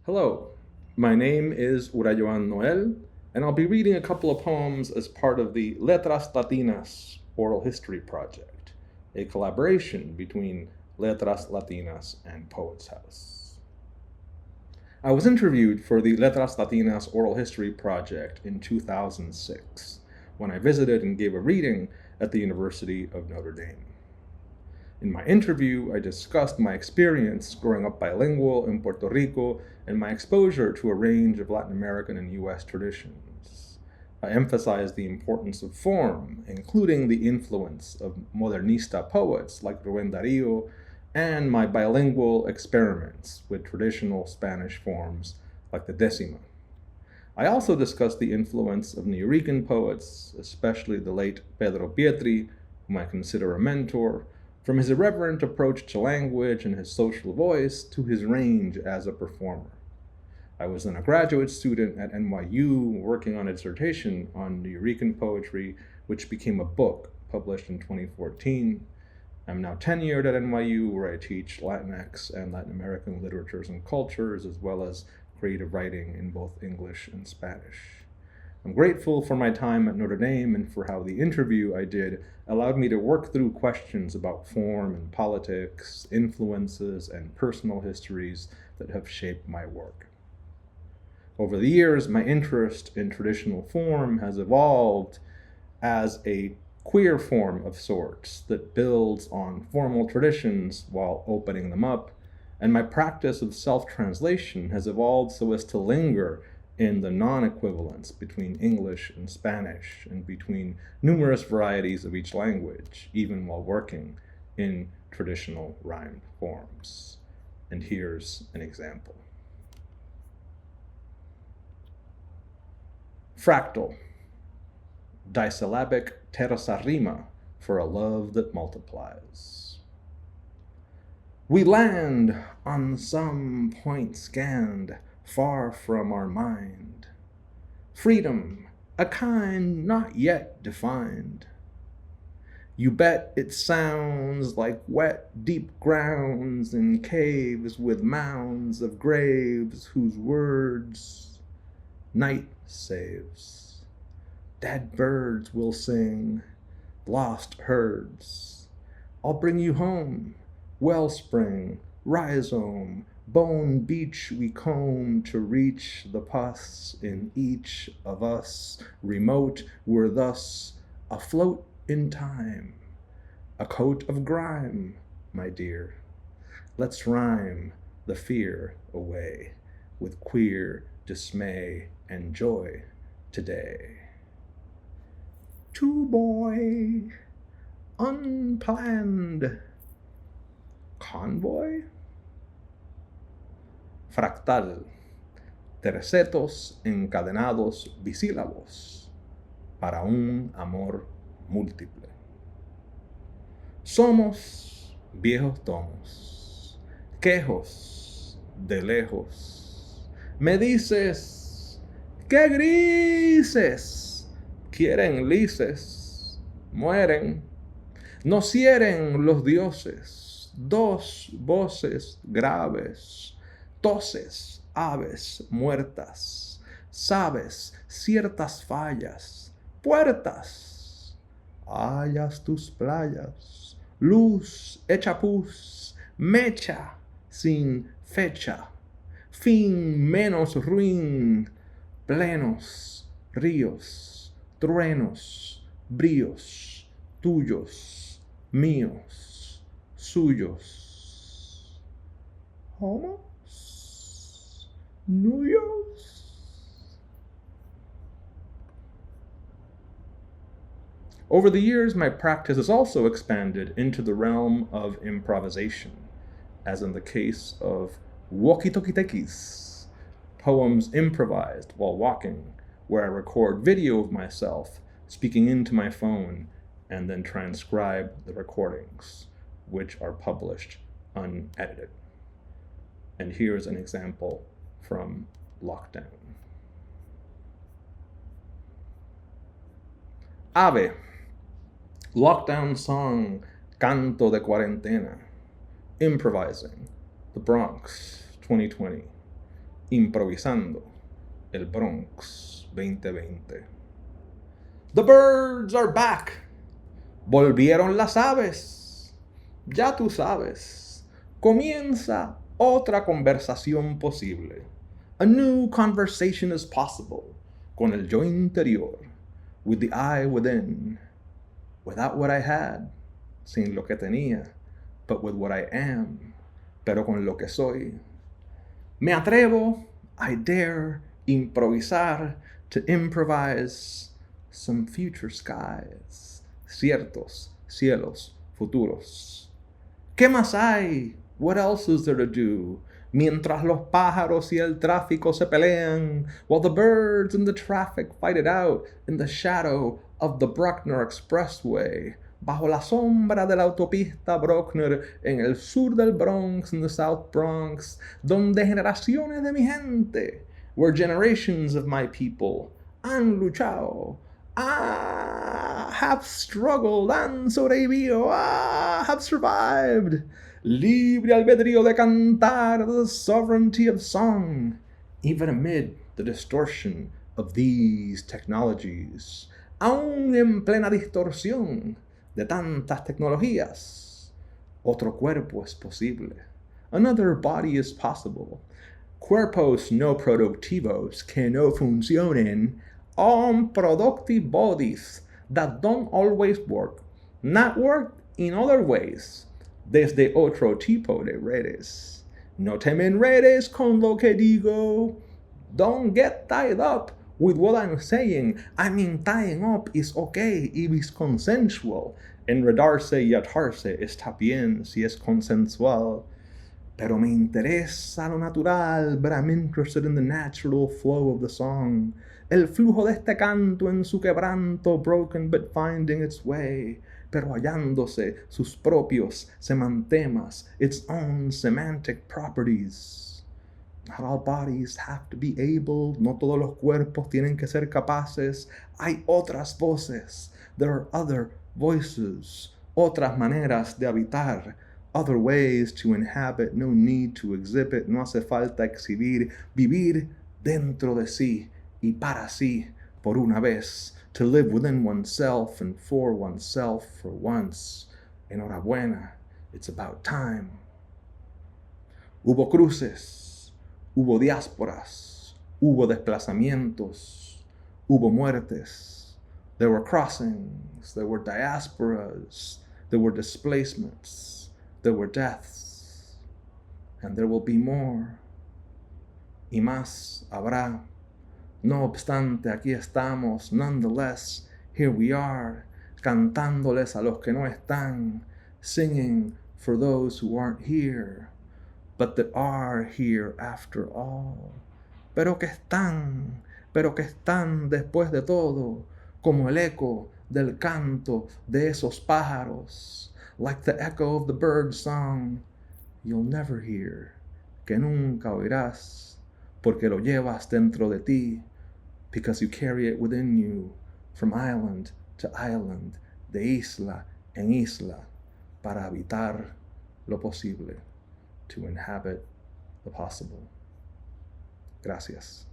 Hello, my name is Urayoán Noel, and I'll be reading a couple of poems as part of the Letras Latinas Oral History Project, a collaboration between Letras Latinas and Poets House. I was interviewed for the Letras Latinas Oral History Project in 2006, when I visited and gave a reading at the University of Notre Dame. In my interview, I discussed my experience growing up bilingual in Puerto Rico and my exposure to a range of Latin American and US traditions. I emphasized the importance of form, including the influence of modernista poets like Rubén Darío, and my bilingual experiments with traditional Spanish forms like the decima. I also discussed the influence of Nuyorican poets, especially the late Pedro Pietri, whom I consider a mentor, from his irreverent approach to language and his social voice to his range as a performer. I was then a graduate student at NYU working on a dissertation on Nuyorican poetry, which became a book published in 2014. I'm now tenured at NYU, where I teach Latinx and Latin American literatures and cultures, as well as creative writing in both English and Spanish. I'm grateful for my time at Notre Dame and for how the interview I did allowed me to work through questions about form and politics, influences, and personal histories that have shaped my work. Over the years, my interest in traditional form has evolved as a queer form of sorts that builds on formal traditions while opening them up, and my practice of self-translation has evolved so as to linger in the non-equivalence between English and Spanish and between numerous varieties of each language, even while working in traditional rhymed forms. And here's an example. Fractal, disyllabic terza rima for a love that multiplies. We land on some point scanned far from our mind. Freedom, a kind not yet defined. You bet it sounds like wet, deep grounds in caves with mounds of graves whose words night saves. Dead birds will sing, lost herds. I'll bring you home, wellspring, rhizome, bone beach we comb to reach the pus in each of us. Remote, we're thus afloat in time. A coat of grime, my dear. Let's rhyme the fear away with queer dismay and joy today. To boy, unplanned convoy. Fractal, tercetos encadenados bisílabos para un amor múltiple. Somos viejos tomos, quejos de lejos. Me dices, ¡qué grises! Quieren lices, mueren. Nos hieren los dioses, dos voces graves. Toses, aves muertas, sabes ciertas fallas, puertas, hallas tus playas, luz hecha pus, mecha sin fecha, fin menos ruin, plenos ríos, truenos, bríos, tuyos, míos, suyos. ¿Homo? Nuyos. Over the years, my practice has also expanded into the realm of improvisation, as in the case of walkie-talkie-techies, poems improvised while walking, where I record video of myself speaking into my phone and then transcribe the recordings, which are published unedited. And here's an example from Lockdown. Ave, Lockdown song, Canto de Cuarentena, improvising, the Bronx, 2020. Improvisando, el Bronx 2020. The birds are back. Volvieron las aves. Ya tú sabes. Comienza otra conversación posible. A new conversation is possible. Con el yo interior. With the I within. Without what I had. Sin lo que tenía. But with what I am. Pero con lo que soy. Me atrevo, I dare, improvisar, to improvise some future skies. Ciertos cielos futuros. ¿Qué más hay? What else is there to do? Mientras los pájaros y el tráfico se pelean, while the birds and the traffic fight it out in the shadow of the Bruckner Expressway, bajo la sombra de la autopista Bruckner en el sur del Bronx, in the South Bronx, donde generaciones de mi gente, where generations of my people han luchado, have struggled, han sobrevivido, have survived. Libre albedrío de cantar, the sovereignty of song, even amid the distortion of these technologies. Aún en plena distorsión de tantas tecnologías, otro cuerpo es posible. Another body is possible. Cuerpos no productivos que no funcionen, unproductive bodies that don't always work, not work in other ways. Desde otro tipo de redes. No te me enredes con lo que digo. Don't get tied up with what I'm saying. I mean, tying up is okay if it's consensual. Enredarse y atarse está bien si es consensual. Pero me interesa lo natural, but I'm interested in the natural flow of the song. El flujo de este canto en su quebranto, broken but finding its way, pero hallándose sus propios semantemas, its own semantic properties. Not all bodies have to be able, no todos los cuerpos tienen que ser capaces. Hay otras voces. There are other voices, otras maneras de habitar. Other ways to inhabit, no need to exhibit, no hace falta exhibir, vivir dentro de sí y para sí, por una vez, to live within oneself and for oneself for once. Enhorabuena, it's about time. Hubo cruces, hubo diásporas, hubo desplazamientos, hubo muertes. There were crossings, there were diasporas, there were displacements. There were deaths, and there will be more, y más habrá. No obstante, aquí estamos, nonetheless, here we are, cantándoles a los que no están, singing for those who aren't here, but that are here after all. Pero que están después de todo, como el eco del canto de esos pájaros. Like the echo of the bird's song, you'll never hear, que nunca oirás, porque lo llevas dentro de ti, because you carry it within you, from island to island, de isla en isla, para habitar lo posible, to inhabit the possible. Gracias.